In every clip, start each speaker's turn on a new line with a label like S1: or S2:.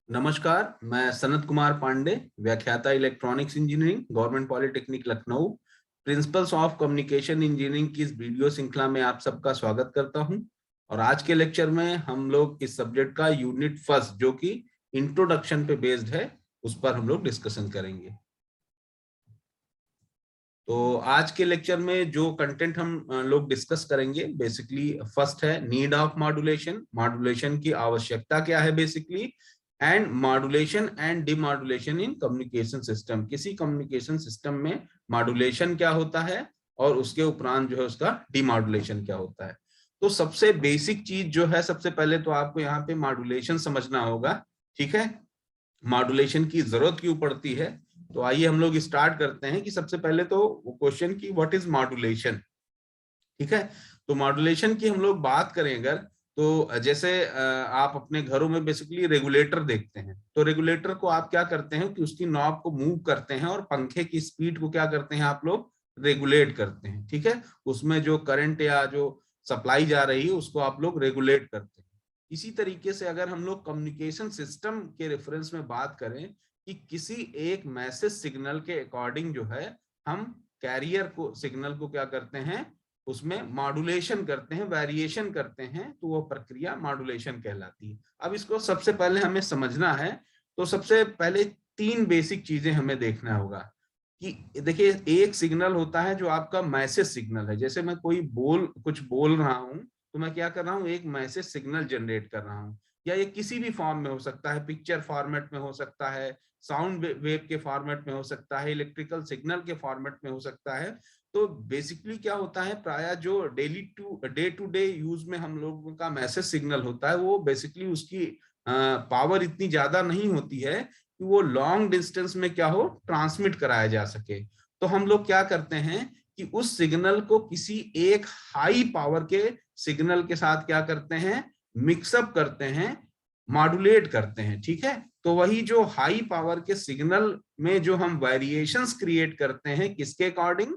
S1: नमस्कार, मैं सनत कुमार पांडे, व्याख्याता electronics engineering, government polytechnic Lucknow, principles of communication engineering की इस वीडियो श्रृंखला में आप सबका स्वागत करता हूं। और आज के लेक्चर में हम लोग इस सब्जेक्ट का यूनिट फर्स्ट, जो कि इंट्रोडक्शन पे बेस्ड है, उस पर हम लोग डिस्कशन करेंगे। तो आज के लेक्चर में जो कंटेंट हम लोग डिस्कस करेंगे, बेसिकली फर्स्ट है नीड ऑफ मॉड्यूलेशन, मॉड्यूलेशन की आवश्यकता क्या है basically, and modulation and demodulation in communication system. किसी कम्युनिकेशन सिस्टम में मॉड्यूलेशन क्या होता है और उसके उपरांत जो है उसका डिमॉड्यूलेशन क्या होता है। तो सबसे बेसिक चीज जो है, सबसे पहले तो आपको यहाँ पे मॉड्यूलेशन समझना होगा। ठीक है, मॉड्यूलेशन की जरूरत क्यों पड़ती है। तो आइए हम लोग स्टार्ट करते हैं कि सबसे पहले तो क्वेश्चन की व्हाट इज मॉड्यूलेशन। ठीक है, तो मॉड्यूलेशन की हम लोग बात करें अगर, तो जैसे आप अपने घरों में बेसिकली रेगुलेटर देखते हैं, तो रेगुलेटर को आप क्या करते हैं कि उसकी नॉब को मूव करते हैं और पंखे की स्पीड को क्या करते हैं आप लोग, रेगुलेट करते हैं। ठीक है, उसमें जो करंट या जो सप्लाई जा रही है उसको आप लोग रेगुलेट करते हैं। इसी तरीके से अगर हम लोग कम्युनिकेशन सिस्टम के रेफरेंस में बात करें कि किसी एक मैसेज सिग्नल के अकॉर्डिंग जो है हम कैरियर को सिग्नल को क्या करते हैं, उसमें मॉड्यूलेशन करते हैं, वेरिएशन करते हैं, तो वो प्रक्रिया मॉड्यूलेशन कहलाती है। अब इसको सबसे पहले हमें समझना है, तो सबसे पहले तीन बेसिक चीजें हमें देखना होगा कि देखिए, एक सिग्नल होता है जो आपका मैसेज सिग्नल है। जैसे मैं कुछ बोल रहा हूं, तो मैं क्या कर रहा हूं, एक मैसेज सिग्नल जनरेट कर रहा हूं, या ये किसी भी फॉर्म में हो सकता है, पिक्चर फॉर्मेट में हो सकता है, साउंड वेव के फॉर्मेट में हो सकता है, इलेक्ट्रिकल सिग्नल के फॉर्मेट में हो सकता है। तो बेसिकली क्या होता है, प्राय जो डे टू डे यूज में हम लोगों का मैसेज सिग्नल होता है, वो बेसिकली उसकी पावर इतनी ज्यादा नहीं होती है कि वो लॉन्ग डिस्टेंस में क्या हो, ट्रांसमिट कराया जा सके। तो हम लोग क्या करते हैं कि उस सिग्नल को किसी एक हाई पावर के सिग्नल के साथ क्या करते हैं, मिक्सअप करते हैं, मॉड्यूलेट करते हैं। ठीक है, तो वही जो हाई पावर के सिग्नल में जो हम वेरिएशंस क्रिएट करते हैं, किसके अकॉर्डिंग,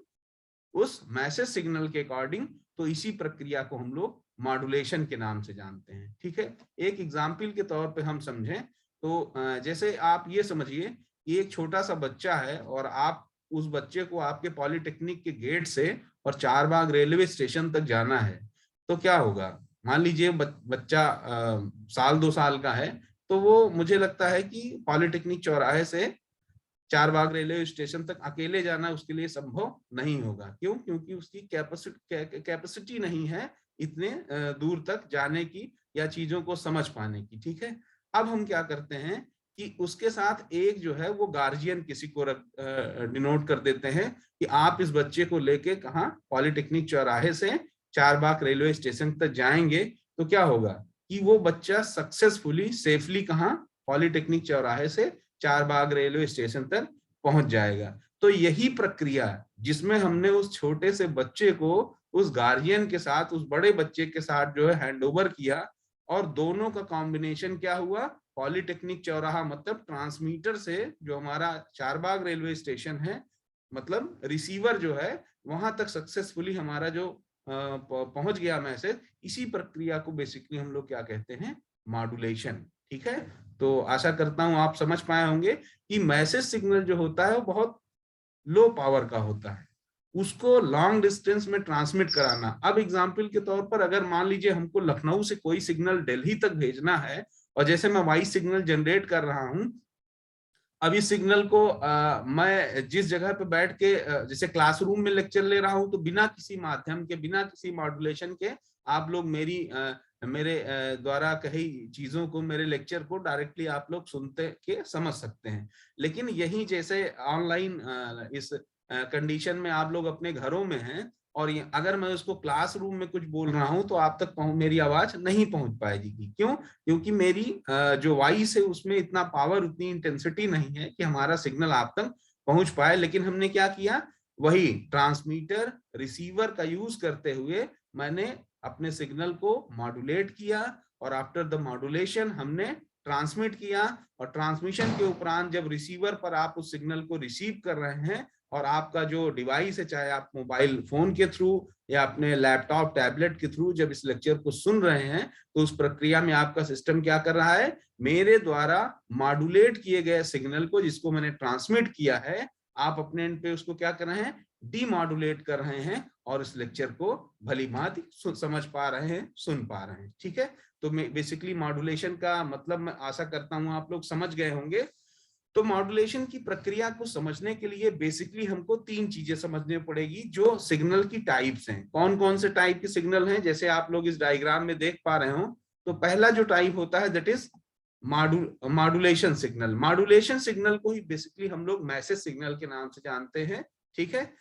S1: उस मैसेज सिग्नल के अकॉर्डिंग, तो इसी प्रक्रिया को हम लोग मॉड्यूलेशन के नाम से जानते हैं। ठीक है, एक एग्जाम्पल के तौर पे हम समझें तो जैसे आप ये समझिए कि एक छोटा सा बच्चा है और आप उस बच्चे को आपके पॉलिटेक्निक के गेट से और चारबाग रेलवे स्टेशन तक जाना है, तो क्या होगा। मान लीजिए बच्चा साल 2 साल का है, तो वो मुझे लगता है कि पॉलिटेक्निक चौराहे से चारबाग रेलवे स्टेशन तक अकेले जाना उसके लिए संभव नहीं होगा। क्यों? क्योंकि उसकी कैपेसिटी नहीं है इतने दूर तक जाने की या चीजों को समझ पाने की। ठीक है, अब हम क्या करते हैं कि उसके साथ एक जो है वो गार्जियन किसी को डिनोट कर देते हैं कि आप इस बच्चे को लेके कहाँ, पॉलिटेक्निक चौराहे से चारबाग रेलवे स्टेशन तक जाएंगे। तो क्या होगा कि वो बच्चा सक्सेसफुली सेफली कहाँ, पॉलिटेक्निक चौराहे से चारबाग रेलवे स्टेशन तक पहुंच जाएगा। तो यही प्रक्रिया जिसमें हमने उस छोटे से बच्चे को उस गार्जियन के साथ, उस बड़े बच्चे के साथ जो है हैंड ओवर किया, और दोनों का कॉम्बिनेशन क्या हुआ, पॉलिटेक्निक चौराहा मतलब ट्रांसमीटर से जो हमारा चारबाग रेलवे स्टेशन है, मतलब रिसीवर जो है, वहां तक सक्सेसफुली हमारा जो पहुंच गया मैसेज। इसी प्रक्रिया को बेसिकली हम लोग क्या कहते हैं, मॉड्यूलेशन। ठीक है, तो आशा करता हूं आप समझ पाए होंगे कि मैसेज सिग्नल जो होता है वो बहुत लो पावर का होता है, उसको लॉन्ग डिस्टेंस में ट्रांसमिट कराना। अब एग्जांपल के तौर पर अगर मान लीजिए हमको लखनऊ से कोई सिग्नल दिल्ली तक भेजना है, और जैसे मैं वॉइस सिग्नल जनरेट कर रहा हूं, अब इस सिग्नल को मैं जिस जगह पे बैठ के जैसे क्लासरूम में लेक्चर ले रहा हूं, तो बिना किसी माध्यम के, बिना किसी मॉड्यूलेशन के आप लोग मेरे द्वारा कही चीजों को, मेरे लेक्चर को डायरेक्टली आप लोग सुनते के समझ सकते हैं। लेकिन यही जैसे ऑनलाइन इस कंडीशन में आप लोग अपने घरों में हैं, और अगर मैं उसको क्लासरूम में कुछ बोल रहा हूं तो आप तक मेरी आवाज नहीं पहुंच पाएगी। क्यों? क्योंकि मेरी जो वॉइस है उसमें इतना पावर, उतनी इंटेंसिटी नहीं है कि हमारा सिग्नल आप तक पहुंच पाए। लेकिन हमने क्या किया, वही ट्रांसमीटर रिसीवर का यूज करते हुए मैंने अपने सिग्नल को मॉड्यूलेट किया, और आफ्टर द मॉड्यूलेशन हमने ट्रांसमिट किया, और ट्रांसमिशन के उपरांत जब रिसीवर पर आप उस सिग्नल को रिसीव कर रहे हैं और आपका जो डिवाइस है, चाहे आप मोबाइल फोन के थ्रू या अपने लैपटॉप टैबलेट के थ्रू जब इस लेक्चर को सुन रहे हैं, तो उस प्रक्रिया में आपका सिस्टम क्या कर रहा है, मेरे द्वारा मॉड्यूलेट किए गए सिग्नल को जिसको मैंने ट्रांसमिट किया है, आप अपने एंड पे उसको क्या कर रहे हैं, डीमॉड्यूलेट कर रहे हैं और इस लेक्चर को भली भांति समझ पा रहे हैं, सुन पा रहे हैं। ठीक है, तो मैं बेसिकली मॉड्यूलेशन का मतलब मैं आशा करता हूं आप लोग समझ गए होंगे। तो मॉड्यूलेशन की प्रक्रिया को समझने के लिए बेसिकली हमको तीन चीजें समझनी पड़ेगी, जो सिग्नल की टाइप्स हैं। कौन कौन से टाइप के सिग्नल हैं, जैसे आप लोग इस डायग्राम में देख पा रहे हो, तो पहला जो टाइप होता है that is modulation signal. Modulation signal को ही बेसिकली हम लोग मैसेज सिग्नल के नाम से जानते हैं। ठीक है,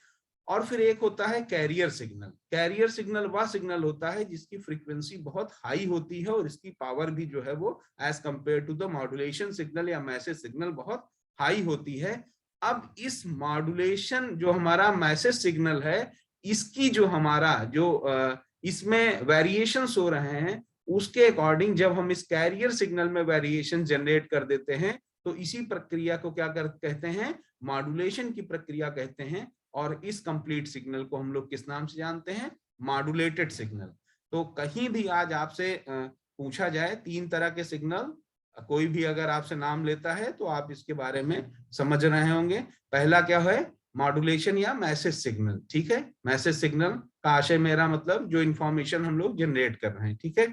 S1: और फिर एक होता है कैरियर सिग्नल। कैरियर सिग्नल वह सिग्नल होता है जिसकी फ्रीक्वेंसी बहुत हाई होती है और इसकी पावर भी जो है वो as compare to the modulation signal या मैसेज सिग्नल बहुत हाई होती है। अब इस मॉड्यूलेशन जो हमारा मैसेज सिग्नल है, इसकी जो हमारा जो इसमें वेरिएशंस हो रहे हैं, उसके अकॉर्डिंग जब हम इस कैरियर सिग्नल में वेरिएशन जनरेट कर देते हैं, तो इसी प्रक्रिया को क्या कहते हैं, मॉड्यूलेशन की प्रक्रिया कहते हैं। और इस कंप्लीट सिग्नल को हम लोग किस नाम से जानते हैं, मॉड्यूलेटेड सिग्नल। तो कहीं भी आज आपसे पूछा जाए तीन तरह के सिग्नल, कोई भी अगर आपसे नाम लेता है तो आप इसके बारे में समझ रहे होंगे। पहला क्या है, मॉड्यूलेशन या मैसेज सिग्नल। ठीक है, मैसेज सिग्नल का आशय मेरा मतलब जो इंफॉर्मेशन हम लोग जनरेट कर रहे हैं। ठीक है,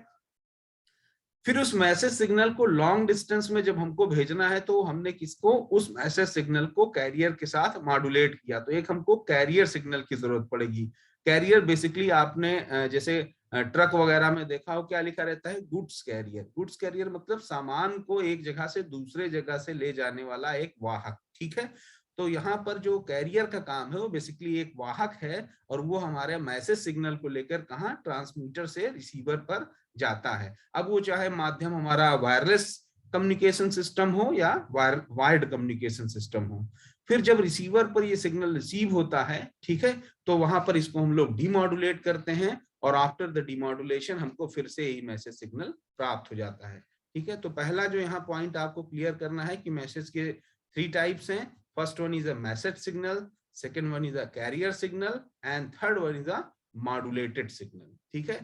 S1: फिर उस मैसेज सिग्नल को लॉन्ग डिस्टेंस में जब हमको भेजना है, तो हमने किसको, उस मैसेज सिग्नल को कैरियर के साथ मॉड्यूलेट किया, तो एक हमको कैरियर सिग्नल की जरूरत पड़ेगी। कैरियर बेसिकली आपने जैसे ट्रक वगैरह में देखा हो, क्या लिखा रहता है, गुड्स कैरियर। गुड्स कैरियर मतलब सामान को एक जगह से दूसरे जगह से ले जाने वाला एक वाहक। ठीक है, तो यहाँ पर जो कैरियर का काम है वो बेसिकली एक वाहक है, और वो हमारे मैसेज सिग्नल को लेकर कहाँ, ट्रांसमीटर से रिसीवर पर जाता है। अब वो चाहे माध्यम हमारा वायरलेस कम्युनिकेशन सिस्टम हो या वायर्ड कम्युनिकेशन सिस्टम हो। फिर जब रिसीवर पर ये सिग्नल रिसीव होता है, ठीक है, तो वहां पर इसको हम लोग डीमॉड्यूलेट करते हैं, और आफ्टर द डीमॉड्यूलेशन हमको फिर से यही मैसेज सिग्नल प्राप्त हो जाता है। ठीक है, तो पहला जो यहाँ पॉइंट आपको क्लियर करना है कि मैसेज के थ्री टाइप्स हैं। First one is a message signal, second one is a carrier signal, and third one is a modulated signal. ठीक है,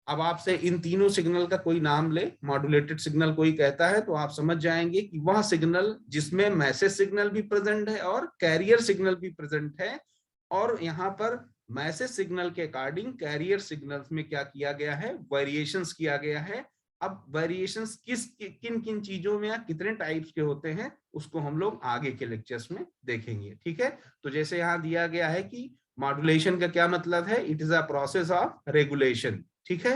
S1: अब आपसे इन तीनों सिग्नल का कोई नाम ले, मॉड्यूलेटेड सिग्नल कोई कहता है, तो आप समझ जाएंगे कि वह सिग्नल जिसमें मैसेज सिग्नल भी प्रेजेंट है और कैरियर सिग्नल भी प्रेजेंट है। और यहाँ पर मैसेज सिग्नल के अकॉर्डिंग कैरियर सिग्नल में क्या किया गया है, वेरिएशंस किया गया है। अब वेरिएशंस किन किन चीजों में या कितने टाइप्स के होते हैं, उसको हम लोग आगे के लेक्चर्स में देखेंगे। ठीक है, तो जैसे यहाँ दिया गया है कि मॉड्यूलेशन का क्या मतलब है, it is a process of regulation. ठीक है,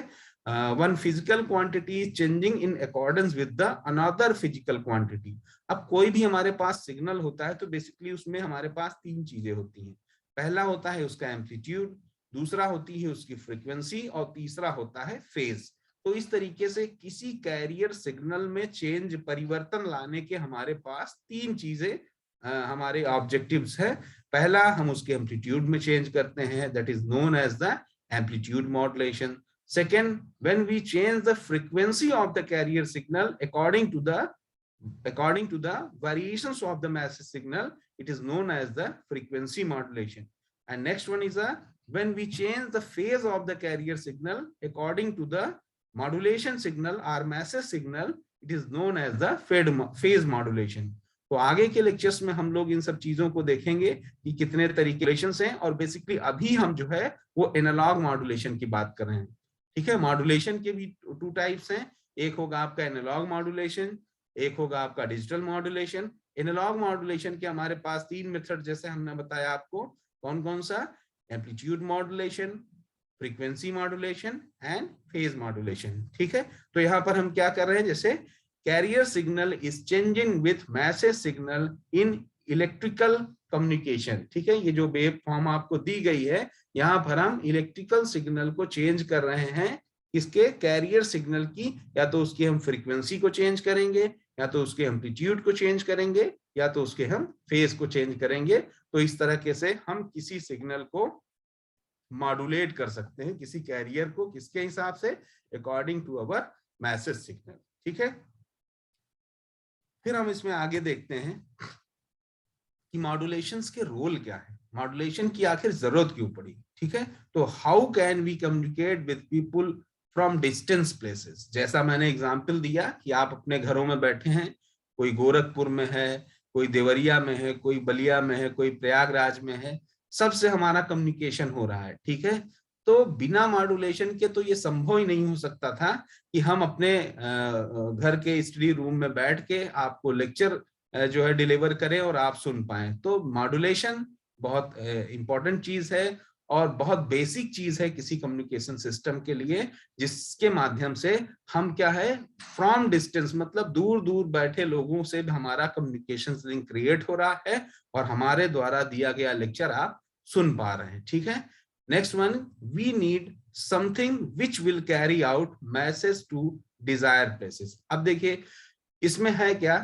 S1: one physical quantity is changing in accordance with the another physical quantity. अब कोई भी हमारे पास सिग्नल होता है तो बेसिकली उसमें हमारे पास तीन चीजें होती हैं। पहला होता है उसका एम्पलीट्यूड, दूसरा होती है उसकी फ्रीक्वेंसी, और तीसरा होता है फेज। तो इस तरीके से किसी कैरियर सिग्नल में चेंज, परिवर्तन लाने के हमारे पास तीन चीजें हमारे ऑब्जेक्टिव्स है। पहला, हम उसके एम्पलीट्यूड में चेंज करते हैं, that is known as the amplitude modulation. Second, when we change the frequency of the carrier signal according to the variations of the message signal, it is known as the frequency modulation. And next one is when we change the phase of the carrier signal according to the modulation signal or message signal, it is known as the phase modulation. तो आगे के lectures में हम लोग इन सब चीजों को देखेंगे कि कितने तरीके हैं, और बेसिकली अभी हम जो है वो एनालॉग मॉड्यूलेशन की बात कर रहे हैं। ठीक है, मॉड्यूलेशन के भी टू टाइप्स हैं, एक होगा आपका एनालॉग मॉड्यूलेशन, एक होगा आपका डिजिटल मॉड्यूलेशन। एनालॉग मॉड्यूलेशन के हमारे पास तीन मेथड जैसे हमने बताया आपको, कौन कौन सा, amplitude modulation, frequency modulation and phase modulation. ठीक है, तो यहाँ पर हम क्या कर रहे हैं, जैसे carrier signal is changing with message signal in electrical communication. ठीक है, ये जो वेव फॉर्म आपको दी गई है, यहाँ पर हम इलेक्ट्रिकल सिग्नल को चेंज कर रहे हैं, इसके कैरियर सिग्नल की, या तो उसकी हम फ्रीक्वेंसी को चेंज करेंगे, या तो उसके एम्पलीट्यूड को चेंज करेंगे, या तो उसके हम फेज को चेंज करेंगे। तो इस तरीके से हम किसी सिग्नल को मॉड्यूलेट कर सकते हैं, किसी कैरियर को, किसके हिसाब से, according to our message signal. ठीक है, फिर हम इसमें आगे देखते हैं कि मॉड्यूलेशंस के रोल क्या है, मॉड्यूलेशन की आखिर जरूरत क्यों पड़ी। ठीक है, तो how can we communicate with people from distance places. जैसा मैंने एग्जांपल दिया कि आप अपने घरों में बैठे हैं, कोई गोरखपुर में है, कोई देवरिया में है, कोई बलिया में है, कोई प्रयागराज में है, सबसे हमारा कम्युनिकेशन हो रहा है। ठीक है, तो बिना मॉड्यूलेशन के तो ये संभव ही नहीं हो सकता था कि हम अपने घर के स्टडी रूम में बैठ के आपको लेक्चर जो है डिलीवर करें और आप सुन पाए। तो मॉड्यूलेशन बहुत इंपॉर्टेंट चीज है और बहुत बेसिक चीज है किसी कम्युनिकेशन सिस्टम के लिए, जिसके माध्यम से हम क्या है फ्रॉम डिस्टेंस मतलब दूर दूर बैठे लोगों से हमारा कम्युनिकेशन लिंक क्रिएट हो रहा है और हमारे द्वारा दिया गया लेक्चर आप सुन पा रहे हैं। ठीक है, next one, we need something which will carry out message to desire places. अब देखिए इसमें है क्या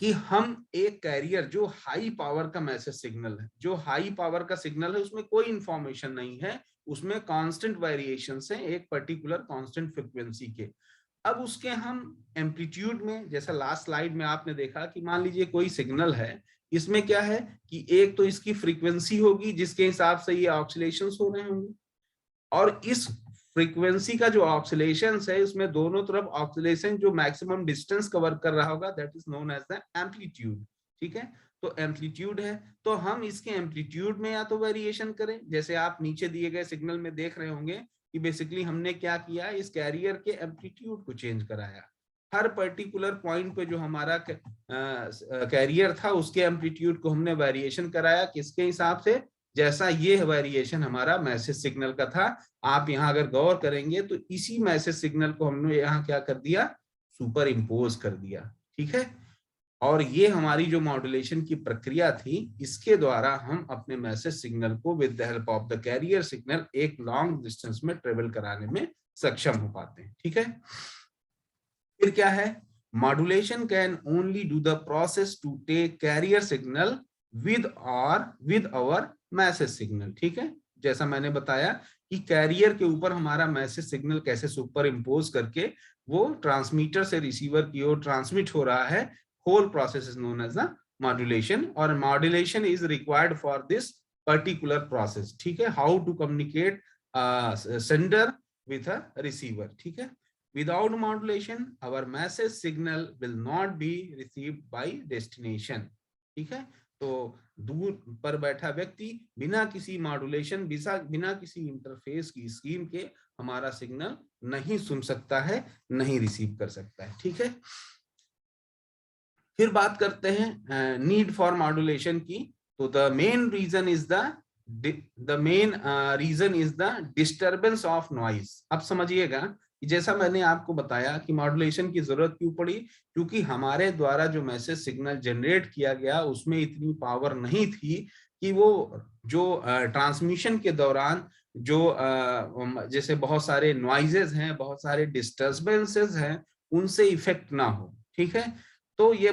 S1: कि हम एक कैरियर जो हाई पावर का मैसेज सिग्नल है, जो हाई पावर का सिग्नल है उसमें कोई इंफॉर्मेशन नहीं है, उसमें कांस्टेंट वेरिएशन है एक पर्टिकुलर कांस्टेंट फ्रीक्वेंसी के। अब उसके हम एम्पलीट्यूड में, जैसा लास्ट स्लाइड में आपने देखा कि मान लीजिए कोई सिग्नल है, इसमें क्या है कि एक तो इसकी फ्रीक्वेंसी होगी जिसके हिसाब से ये ऑक्सीलेशंस हो रहे होंगे, और इस फ्रीक्वेंसी का जो ऑक्सीलेशन है उसमें दोनों तरफ ऑक्सीलेशन जो मैक्सिमम डिस्टेंस कवर कर रहा होगा that is known as the amplitude. ठीक है, तो एम्पलीट्यूड है, तो हम इसके एम्पलीट्यूड में या तो वेरिएशन करें, जैसे आप नीचे दिए गए सिग्नल में देख रहे होंगे कि बेसिकली हमने क्या किया, इस कैरियर के एम्पलीट्यूड को चेंज कराया। हर पर्टिकुलर पॉइंट पे जो हमारा कैरियर था उसके एम्पलीट्यूड को हमने वेरिएशन कराया, किसके हिसाब से, जैसा ये वेरिएशन हमारा मैसेज सिग्नल का था। आप यहाँ अगर गौर करेंगे तो इसी मैसेज सिग्नल को हमने यहाँ क्या कर दिया, सुपर इम्पोज कर दिया। ठीक है, और ये हमारी जो मॉड्यूलेशन की प्रक्रिया थी, इसके द्वारा हम अपने मैसेज सिग्नल को with the help of the carrier signal एक लॉन्ग डिस्टेंस में ट्रेवल कराने में सक्षम हो पाते हैं। ठीक है, फिर क्या है, modulation can only do the process to take carrier signal with our message signal. ठीक है, जैसा मैंने बताया कि कैरियर के ऊपर हमारा मैसेज सिग्नल कैसे सुपर इम्पोज करके वो ट्रांसमीटर से रिसीवर की ओर ट्रांसमिट हो रहा है, whole process is known as the modulation, और modulation is required for this particular process. ठीक है, how to communicate sender with a receiver. ठीक है, without modulation our message signal will not be received by destination। ठीक है, तो दूर पर बैठा व्यक्ति बिना किसी मॉड्यूलेशन, बिना किसी इंटरफेस की स्कीम के हमारा सिग्नल नहीं सुन सकता है, नहीं रिसीव कर सकता है। ठीक है, फिर बात करते हैं नीड फॉर मॉड्यूलेशन की। तो the main reason is the disturbance of noise. अब समझिएगा कि जैसा मैंने आपको बताया कि मॉड्यूलेशन की जरूरत क्यों पड़ी, क्योंकि हमारे द्वारा जो मैसेज सिग्नल जनरेट किया गया उसमें इतनी पावर नहीं थी कि वो जो ट्रांसमिशन के दौरान जो जैसे बहुत सारे नॉइजेस हैं, बहुत सारे डिस्टर्बेंसेस हैं, उनसे इफेक्ट ना हो। ठीक है, तो ये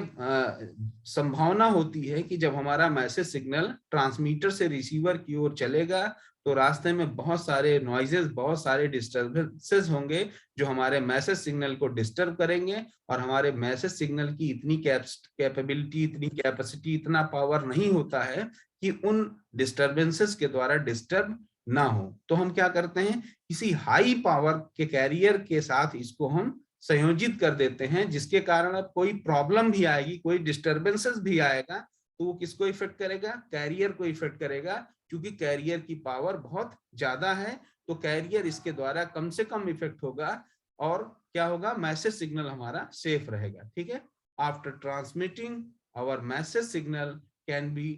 S1: संभावना होती है कि जब हमारा मैसेज सिग्नल ट्रांसमीटर से रिसीवर की ओर चलेगा तो रास्ते में बहुत सारे नॉइजेस, बहुत सारे डिस्टर्बेंसेस होंगे जो हमारे मैसेज सिग्नल को डिस्टर्ब करेंगे, और हमारे मैसेज सिग्नल की इतनी कैपेबिलिटी, इतनी कैपेसिटी, इतना पावर नहीं होता है कि उन डिस्टर्बेंसेस के द्वारा डिस्टर्ब ना हो। तो हम क्या करते हैं, किसी हाई पावर के कैरियर के साथ इसको हम संयोजित कर देते हैं, जिसके कारण अब कोई प्रॉब्लम भी आएगी, कोई डिस्टर्बेंसेस भी आएगा तो वो किसको इफेक्ट करेगा, कैरियर को इफेक्ट करेगा, क्योंकि कैरियर की पावर बहुत ज्यादा है। तो कैरियर इसके द्वारा कम से कम इफेक्ट होगा और क्या होगा, मैसेज सिग्नल हमारा सेफ रहेगा। ठीक है, after transmitting our message signal can be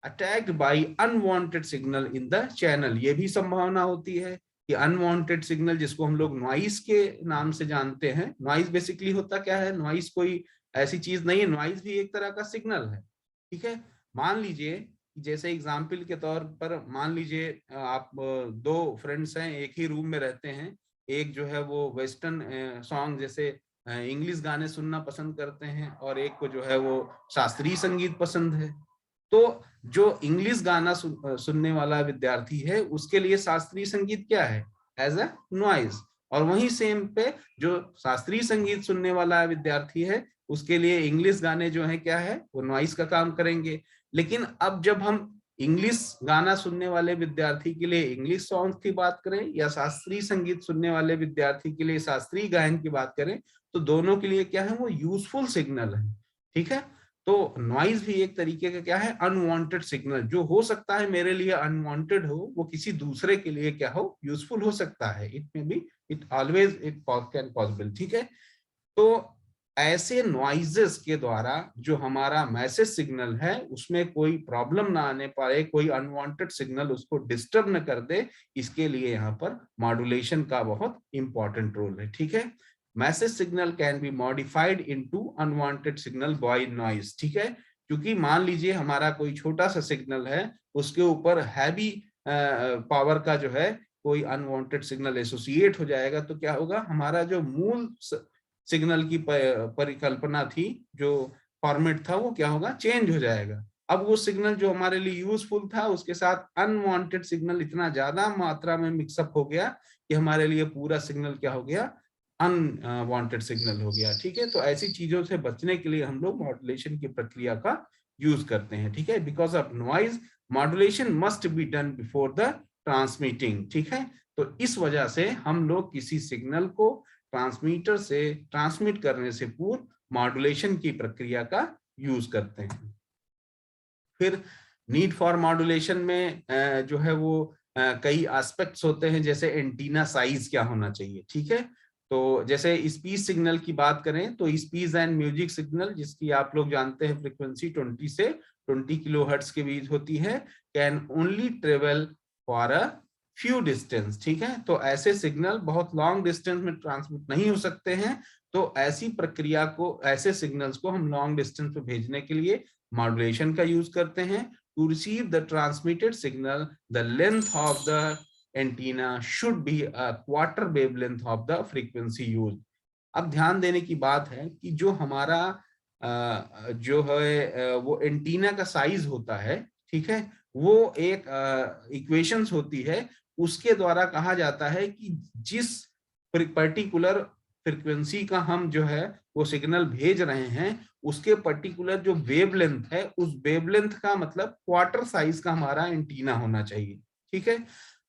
S1: attacked by unwanted signal in the channel. ये भी संभावना होती है कि अनवांटेड सिग्नल, जिसको हम लोग नॉइस के नाम से जानते हैं, नॉइस बेसिकली होता क्या है, नॉइस कोई ऐसी चीज नहीं है, नॉइस भी एक तरह का सिग्नल है। ठीक है, मान लीजिए जैसे एग्जाम्पल के तौर पर मान लीजिए आप दो फ्रेंड्स हैं, एक ही रूम में रहते हैं, एक जो है वो वेस्टर्न सॉन्ग जैसे इंग्लिश गाने सुनना पसंद करते हैं और एक को जो है वो शास्त्रीय संगीत पसंद है। तो जो इंग्लिश गाना सुनने वाला विद्यार्थी है उसके लिए शास्त्रीय संगीत क्या है, एज अ नॉइज, और वहीं सेम पे जो शास्त्रीय संगीत सुनने वाला विद्यार्थी है उसके लिए इंग्लिश गाने जो है क्या है वो नॉइस का काम करेंगे। लेकिन अब जब हम इंग्लिश गाना सुनने वाले विद्यार्थी के लिए इंग्लिश सॉन्ग की बात करें या शास्त्रीय संगीत सुनने वाले विद्यार्थी के लिए शास्त्रीय गायन की बात करें, तो दोनों के लिए क्या है वो यूजफुल सिग्नल है। ठीक है, तो नॉइज भी एक तरीके का क्या है अनवांटेड सिग्नल, जो हो सकता है मेरे लिए अनवांटेड हो वो किसी दूसरे के लिए क्या हो यूजफुल हो सकता है। It may be, it always it can possible. ठीक है, तो ऐसे नॉइजेस के द्वारा जो हमारा मैसेज सिग्नल है उसमें कोई प्रॉब्लम ना आने पाए, कोई अनवांटेड सिग्नल उसको डिस्टर्ब न कर दे, इसके लिए यहाँ पर मॉड्यूलेशन का बहुत इंपॉर्टेंट रोल है। ठीक है, message signal can be modified into unwanted signal by noise. ठीक है, क्योंकि मान लीजिए हमारा कोई छोटा सा सिग्नल है उसके ऊपर हैवी पावर का जो है कोई अनवांटेड सिग्नल एसोसिएट हो जाएगा, तो क्या होगा हमारा जो मूल सिग्नल की परिकल्पना थी, जो फॉर्मेट था, वो क्या होगा चेंज हो जाएगा। अब वो सिग्नल जो हमारे लिए यूजफुल था उसके साथ अनवांटेड सिग्नल इतना ज्यादा मात्रा में मिक्सअप हो गया कि हमारे लिए पूरा सिग्नल क्या हो गया अनवांटेड सिग्नल हो गया। ठीक है, तो ऐसी चीजों से बचने के लिए हम लोग मॉड्यूलेशन की प्रक्रिया का यूज करते हैं। ठीक है, because of noise modulation must be done before the transmitting. ठीक है, तो इस वजह से हम लोग किसी सिग्नल को ट्रांसमीटर से ट्रांसमिट करने से पूर्व मॉड्यूलेशन की प्रक्रिया का यूज करते हैं। फिर नीड फॉर मॉड्यूलेशन में जो है वो कई एस्पेक्ट्स होते हैं, जैसे एंटीना साइज क्या होना चाहिए। ठीक है, तो जैसे स्पीच सिग्नल की बात करें तो स्पीच एंड म्यूजिक सिग्नल, जिसकी आप लोग जानते हैं फ्रीक्वेंसी 20 से 20 किलोहर्ट्ज के बीच होती है, can only travel for a few distance. ठीक है, तो ऐसे सिग्नल बहुत लॉन्ग डिस्टेंस में ट्रांसमिट नहीं हो सकते हैं, तो ऐसी प्रक्रिया को, ऐसे सिग्नल्स को हम लॉन्ग डिस्टेंस पे भेजने के लिए मॉड्यूलेशन का यूज करते हैं। To receive the transmitted signal the length of the antenna should be a quarter wavelength of the frequency use. अब ध्यान देने की बात है कि जो हमारा जो है वो एंटीना का साइज होता है, ठीक है, वो एक इक्वेशंस होती है, उसके द्वारा कहा जाता है कि जिस पर्टिकुलर फ्रीक्वेंसी का हम जो है वो सिग्नल भेज रहे हैं उसके पर्टिकुलर जो वेवलेंथ है, उस वेवलेंथ का मतलब क्वार्टर साइज का हमारा एंटीना होना चाहिए। ठीक है,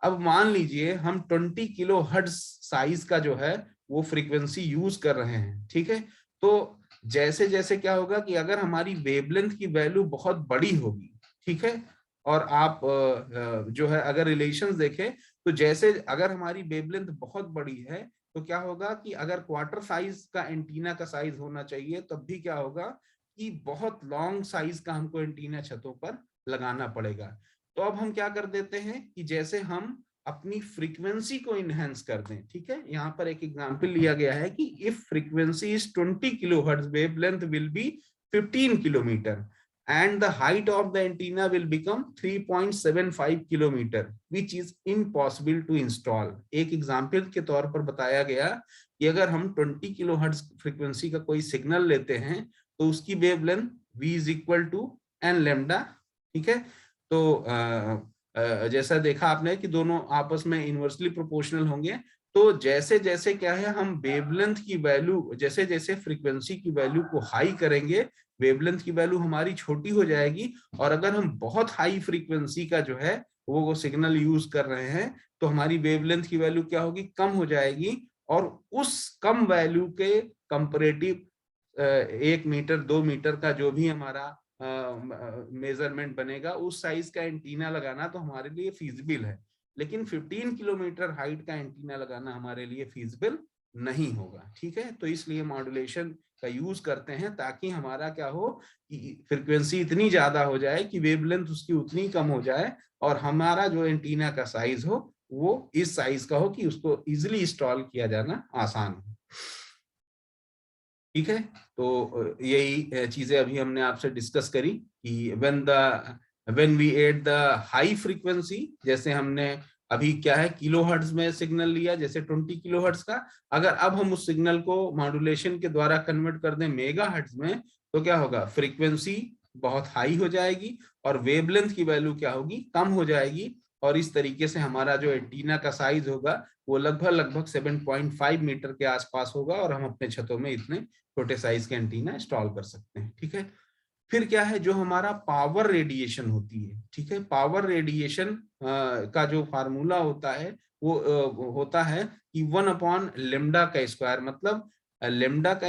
S1: अब मान लीजिए हम 20 किलो हर्ट्ज साइज का जो है वो फ्रीक्वेंसी यूज कर रहे हैं। ठीक है, तो जैसे जैसे क्या होगा कि अगर हमारी वेवलेंथ की वैल्यू बहुत बड़ी होगी, ठीक है, और आप जो है अगर रिलेशंस देखें तो जैसे अगर हमारी वेवलेंथ बहुत बड़ी है तो क्या होगा कि अगर क्वार्टर साइज का एंटीना का साइज होना चाहिए तब भी क्या होगा कि बहुत लॉन्ग साइज का हमको एंटीना छतों पर लगाना पड़ेगा। तो अब हम क्या कर देते हैं कि जैसे हम अपनी फ्रीक्वेंसी को इनहेंस कर दें। ठीक है, यहाँ पर एक एग्जांपल लिया गया है कि if frequency is 20 kilohertz, wavelength will be 15 kilometre and the height of the antenna will become 3.75 kilometer, which is impossible to install। एक एग्जाम्पल के तौर पर बताया गया कि अगर हम 20 किलोहर्ट्ज फ्रीक्वेंसी का कोई सिग्नल लेते हैं तो उसकी wavelength v is equal to n lambda। ठीक है, तो जैसा देखा आपने कि दोनों आपस में इनवर्सली प्रोपोर्शनल होंगे, तो जैसे जैसे क्या है हम वेवलेंथ की वैल्यू, जैसे जैसे फ्रीक्वेंसी की वैल्यू को हाई करेंगे वेवलेंथ की वैल्यू हमारी छोटी हो जाएगी, और अगर हम बहुत हाई फ्रीक्वेंसी का जो है वो सिग्नल यूज कर रहे हैं तो हमारी वेवलेंथ की वैल्यू क्या होगी कम हो जाएगी, और उस कम वैल्यू के कंपैरेटिव 1 मीटर 2 मीटर का जो भी हमारा मेजरमेंट बनेगा उस साइज का एंटीना लगाना तो हमारे लिए फीजिबल है, लेकिन 15 किलोमीटर हाइट का एंटीना लगाना हमारे लिए फीजिबल नहीं होगा। ठीक है, तो इसलिए मॉड्यूलेशन का यूज करते हैं ताकि हमारा क्या हो कि फ्रीक्वेंसी इतनी ज्यादा हो जाए कि वेवलेंथ उसकी उतनी कम हो जाए और हमारा जो एंटीना का साइज हो वो इस साइज का हो कि उसको इजिली इंस्टॉल किया जाना आसान हो। ठीक है, तो यही चीजें अभी हमने आपसे डिस्कस करी कि when we at the high frequency, जैसे हमने अभी क्या है किलोहर्ट्ज में सिग्नल लिया जैसे 20 किलोहर्ट्ज का, अगर अब हम उस सिग्नल को मॉड्यूलेशन के द्वारा कन्वर्ट कर दें मेगाहर्ट्ज में तो क्या होगा फ्रीक्वेंसी बहुत हाई हो जाएगी और वेवलेंथ की वैल्यू क्या होगी कम हो जाएगी, और इस तरीके से हमारा जो एंटीना का साइज होगा वो लगभग 7.5 मीटर के आसपास होगा, और हम अपने छतों में इतने छोटे साइज के एंटीना इंस्टॉल कर सकते हैं। ठीक है, फिर क्या है, जो हमारा पावर रेडिएशन होती है, ठीक है, पावर रेडिएशन का जो फार्मूला होता है वो होता है कि 1/λ का स्क्वायर, मतलब लेमडा का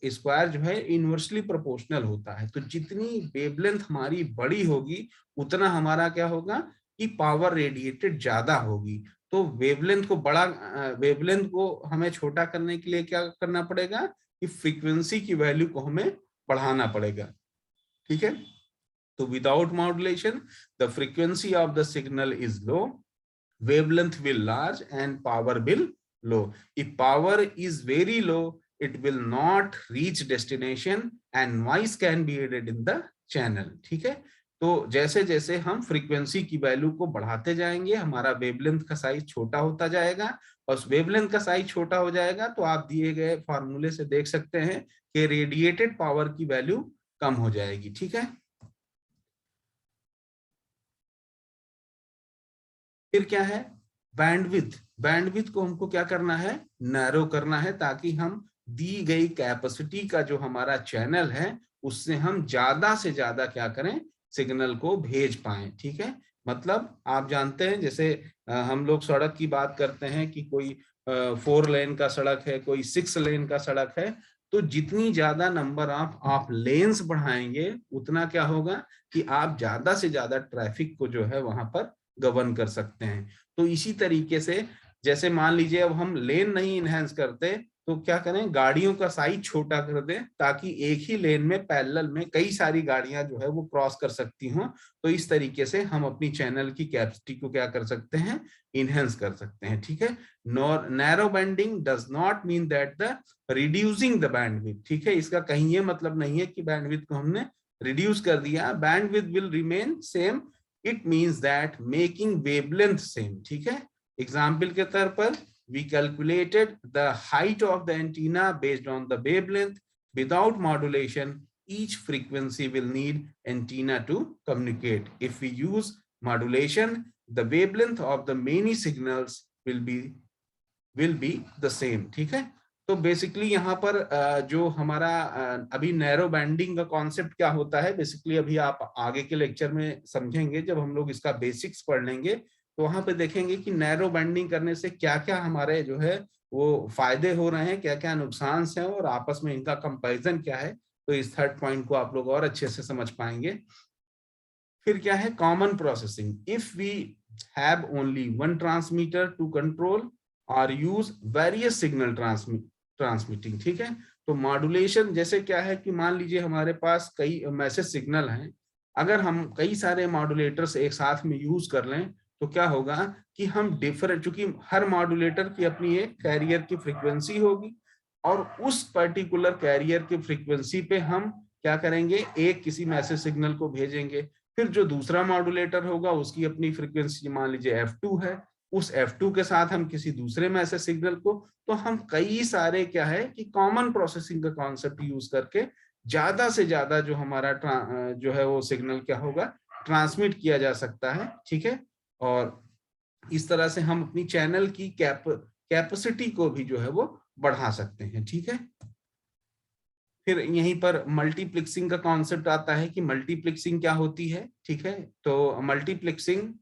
S1: स्क्वायर जो है इनवर्सली प्रोपोर्शनल होता है। तो जितनी वेवलेंथ हमारी बड़ी होगी उतना हमारा क्या होगा कि पावर रेडिएटेड ज्यादा होगी। तो वेवलेंथ को वेवलेंथ को हमें छोटा करने के लिए क्या करना पड़ेगा कि फ्रीक्वेंसी की वैल्यू को हमें बढ़ाना पड़ेगा। ठीक है, तो without modulation the frequency of the signal is low, wavelength will large and power will low. If power is very low, it will not reach destination and noise can be added in the channel. ठीक है, तो जैसे जैसे हम frequency की value को बढ़ाते जाएंगे हमारा वेवलेंथ का साइज छोटा होता जाएगा, और वेवलेंथ का साइज छोटा हो जाएगा तो आप दिए गए फॉर्मूले से देख सकते हैं कि रेडिएटेड पावर की वैल्यू कम हो जाएगी। ठीक है, फिर क्या है, बैंडविड्थ। बैंडविड्थ को हमको क्या करना है, नैरो करना है, ताकि हम दी गई कैपेसिटी का जो हमारा चैनल है उससे हम ज्यादा से ज्यादा क्या करें, सिग्नल को भेज पाएं। ठीक है, मतलब आप जानते हैं जैसे हम लोग सड़क की बात करते हैं कि कोई 4 लेन का सड़क है, कोई 6 लेन का सड़क है, तो जितनी ज्यादा नंबर आप लेन्स बढ़ाएंगे उतना क्या होगा कि आप ज्यादा से ज्यादा ट्रैफिक को जो है वहां पर गवर्न कर सकते हैं। तो इसी तरीके से जैसे मान लीजिए अब हम लेन नहीं इनहेंस करते तो क्या करें, गाड़ियों का साइज छोटा कर दें ताकि एक ही लेन में पैरेलल में कई सारी गाड़ियां जो है वो क्रॉस कर सकती हों। तो इस तरीके से हम अपनी चैनल की कैपेसिटी को क्या कर सकते हैं, इनहेंस कर सकते हैं। ठीक है, narrow banding does not mean that the reducing the bandwidth. ठीक है, इसका कहीं ये मतलब नहीं है कि बैंडविड्थ को हमने रिड्यूस कर दिया, bandwidth will remain same, it means that making wavelength same. ठीक है, एग्जाम्पल के तौर पर we calculated the height of the antenna based on the wavelength. Without modulation, each frequency will need antenna to communicate. If we use modulation, the wavelength of the many signals will be the same. ठीक है, तो basically यहाँ पर जो हमारा अभी narrow bending का concept क्या होता है, बेसिकली अभी आप आगे के लेक्चर में समझेंगे जब हम लोग इसका बेसिक्स पढ़ लेंगे, तो वहां पे देखेंगे कि नैरो बैंडिंग करने से क्या क्या हमारे जो है वो फायदे हो रहे हैं, क्या क्या नुकसान हैं, और आपस में इनका कंपैरिजन क्या है। तो इस थर्ड पॉइंट को आप लोग और अच्छे से समझ पाएंगे। फिर क्या है, common processing. If we have only one transmitter to control और यूज वेरियस सिग्नल ट्रांसमिटिंग। ठीक है, तो मॉड्यूलेशन जैसे क्या है कि मान लीजिए हमारे पास कई मैसेज सिग्नल हैं, अगर हम कई सारे मॉड्यूलेटर्स एक साथ में यूज कर लें तो क्या होगा कि हम डिफरेंट, चूंकि हर मॉड्यूलेटर की अपनी एक कैरियर की फ्रीक्वेंसी होगी, और उस पर्टिकुलर कैरियर की फ्रीक्वेंसी पे हम क्या करेंगे, एक किसी मैसेज सिग्नल को भेजेंगे, फिर जो दूसरा मॉड्यूलेटर होगा उसकी अपनी फ्रीक्वेंसी मान लीजिए F2 है, उस F2 के साथ हम किसी दूसरे मैसेज सिग्नल को, तो हम कई सारे क्या है कि कॉमन प्रोसेसिंग का कॉन्सेप्ट यूज करके ज्यादा से ज्यादा जो हमारा जो है वो सिग्नल क्या होगा, ट्रांसमिट किया जा सकता है। ठीक है, और इस तरह से हम अपनी चैनल की कैपेसिटी को भी जो है वो बढ़ा सकते हैं। ठीक है, फिर यहीं पर मल्टीप्लेक्सिंग का कॉन्सेप्ट आता है कि मल्टीप्लेक्सिंग क्या होती है। ठीक है, तो मल्टीप्लेक्सिंग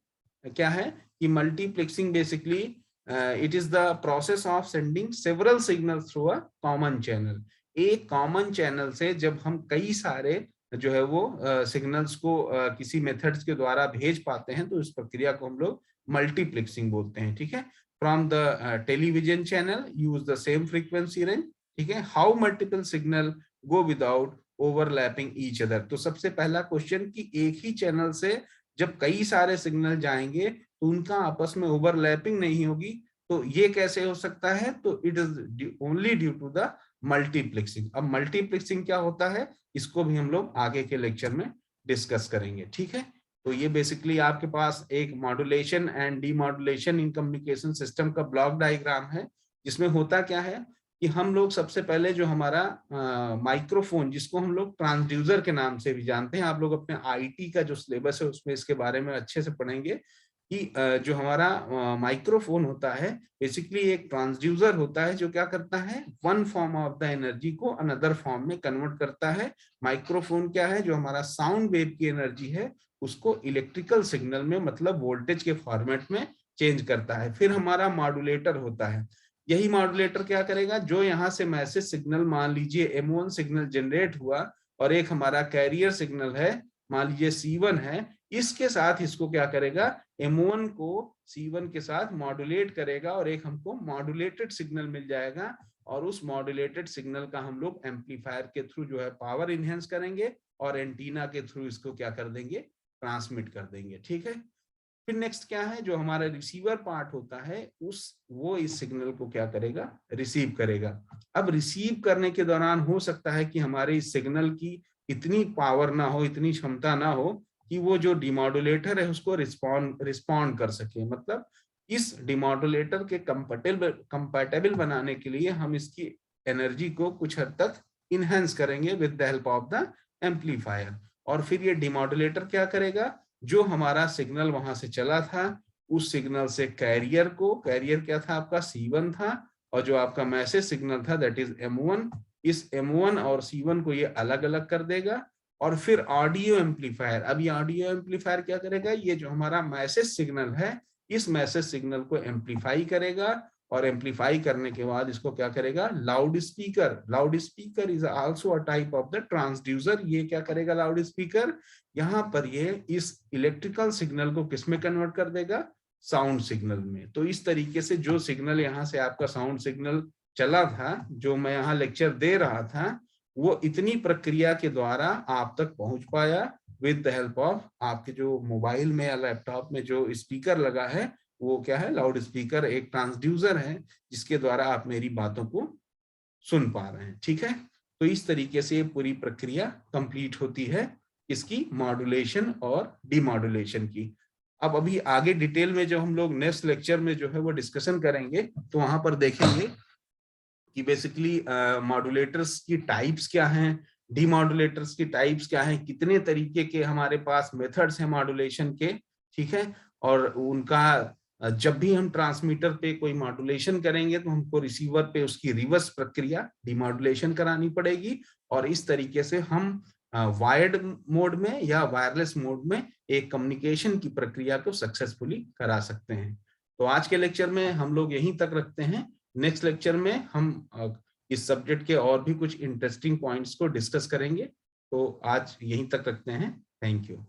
S1: क्या है कि multiplexing basically it is the process of sending several signals through a common channel. एक कॉमन चैनल से जब हम कई सारे जो है वो सिग्नल्स को किसी मेथड्स के द्वारा भेज पाते हैं तो इस प्रक्रिया को हम लोग मल्टीप्लेक्सिंग बोलते हैं। ठीक है, from the television channel use the same frequency range. ठीक है, how multiple signal go without overlapping each other. तो सबसे पहला क्वेश्चन कि एक ही चैनल से जब कई सारे सिग्नल जाएंगे तो उनका आपस में ओवरलैपिंग नहीं होगी, तो ये कैसे हो सकता है, तो it is only due to the multiplexing. अब मल्टीप्लेक्सिंग क्या होता है इसको भी हम लोग आगे के लेक्चर में डिस्कस करेंगे। ठीक है, तो ये बेसिकली आपके पास एक modulation and demodulation in communication system का ब्लॉक डायग्राम है, जिसमें होता क्या है कि हम लोग सबसे पहले जो हमारा माइक्रोफोन, जिसको हम लोग ट्रांसड्यूसर के नाम से भी जानते हैं, आप लोग अपने आईटी का जो सिलेबस है उसमें इसके बारे में अच्छे से पढ़ेंगे कि जो हमारा माइक्रोफोन होता है बेसिकली एक ट्रांसड्यूसर होता है जो क्या करता है, one form of the energy को अनदर फॉर्म में कन्वर्ट करता है। माइक्रोफोन क्या है, जो हमारा साउंड वेव की एनर्जी है उसको इलेक्ट्रिकल सिग्नल में मतलब वोल्टेज के फॉर्मेट में चेंज करता है। फिर हमारा मॉड्यूलेटर होता है, यही मॉड्यूलेटर क्या करेगा, जो यहाँ से मैसेज सिग्नल मान लीजिए M1 सिग्नल जनरेट हुआ और एक हमारा कैरियर सिग्नल है मान लीजिए C1 है, इसके साथ इसको क्या करेगा, M1 को C1 के साथ मॉड्यूलेट करेगा और एक हमको मॉड्यूलेटेड सिग्नल मिल जाएगा। और उस मॉड्यूलेटेड सिग्नल का हम लोग एम्पलीफायर के थ्रू जो है पावर इनहेंस करेंगे और एंटीना के थ्रू इसको क्या कर देंगे, ट्रांसमिट कर देंगे। ठीक है। फिर नेक्स्ट क्या है, जो हमारा रिसीवर पार्ट होता है वो इस सिग्नल को क्या करेगा, रिसीव करेगा। अब रिसीव करने के दौरान हो सकता है कि हमारे इस सिग्नल की इतनी पावर ना हो, इतनी क्षमता ना हो कि वो जो डिमॉड्यूलेटर है उसको रिस्पॉन्ड कर सके। मतलब इस डिमॉड्यूलेटर के कंपैटिबल बनाने के लिए हम इसकी एनर्जी को कुछ हद तक इनहेंस करेंगे with the help of the amplifier. और फिर ये डिमॉड्यूलेटर क्या करेगा, जो हमारा सिग्नल वहां से चला था उस सिग्नल से कैरियर को, कैरियर क्या था आपका C1 था, और जो आपका मैसेज सिग्नल था दैट इज M1, इस M1 और C1 को ये अलग अलग कर देगा। और फिर ऑडियो एम्पलीफायर, अब ये ऑडियो एम्पलीफायर क्या करेगा, ये जो हमारा मैसेज सिग्नल है इस मैसेज सिग्नल को एम्पलीफाई करेगा और एम्पलीफाई करने के बाद इसको क्या करेगा, loud speaker, loud speaker is also a type of the transducer. ये क्या करेगा लाउड स्पीकर, यहाँ पर ये इस इलेक्ट्रिकल सिग्नल को किस में कन्वर्ट कर देगा, साउंड सिग्नल में। तो इस तरीके से जो सिग्नल यहाँ से आपका साउंड सिग्नल चला था, जो मैं यहाँ लेक्चर दे रहा था, वो इतनी प्रक्रिया के द्वारा आप तक पहुंच पाया विद द हेल्प ऑफ आपके जो मोबाइल में या लैपटॉप में जो स्पीकर लगा है वो क्या है, लाउड स्पीकर एक ट्रांसड्यूसर है जिसके द्वारा आप मेरी बातों को सुन पा रहे हैं। ठीक है। तो इस तरीके से ये पूरी प्रक्रिया कंप्लीट होती है इसकी मॉड्यूलेशन और डीमॉड्यूलेशन की। अब अभी आगे डिटेल में जो हम लोग नेक्स्ट लेक्चर में जो है वो डिस्कशन करेंगे तो वहां पर देखेंगे कि बेसिकली मॉड्यूलेटर्स की टाइप्स क्या हैं, डीमॉड्यूलेटर्स की टाइप्स क्या हैं, कितने तरीके के हमारे पास मेथड्स हैं मॉड्यूलेशन के। ठीक है। और उनका जब भी हम ट्रांसमीटर पे कोई मॉड्यूलेशन करेंगे तो हमको रिसीवर पे उसकी रिवर्स प्रक्रिया डीमॉड्यूलेशन करानी पड़ेगी और इस तरीके से हम वायर्ड मोड में या वायरलेस मोड में एक कम्युनिकेशन की प्रक्रिया को सक्सेसफुली करा सकते हैं। तो आज के लेक्चर में हम लोग यहीं तक रखते हैं। नेक्स्ट लेक्चर में हम इस सब्जेक्ट के और भी कुछ इंटरेस्टिंग पॉइंट्स को डिस्कस करेंगे। तो आज यहीं तक रखते हैं। Thank you.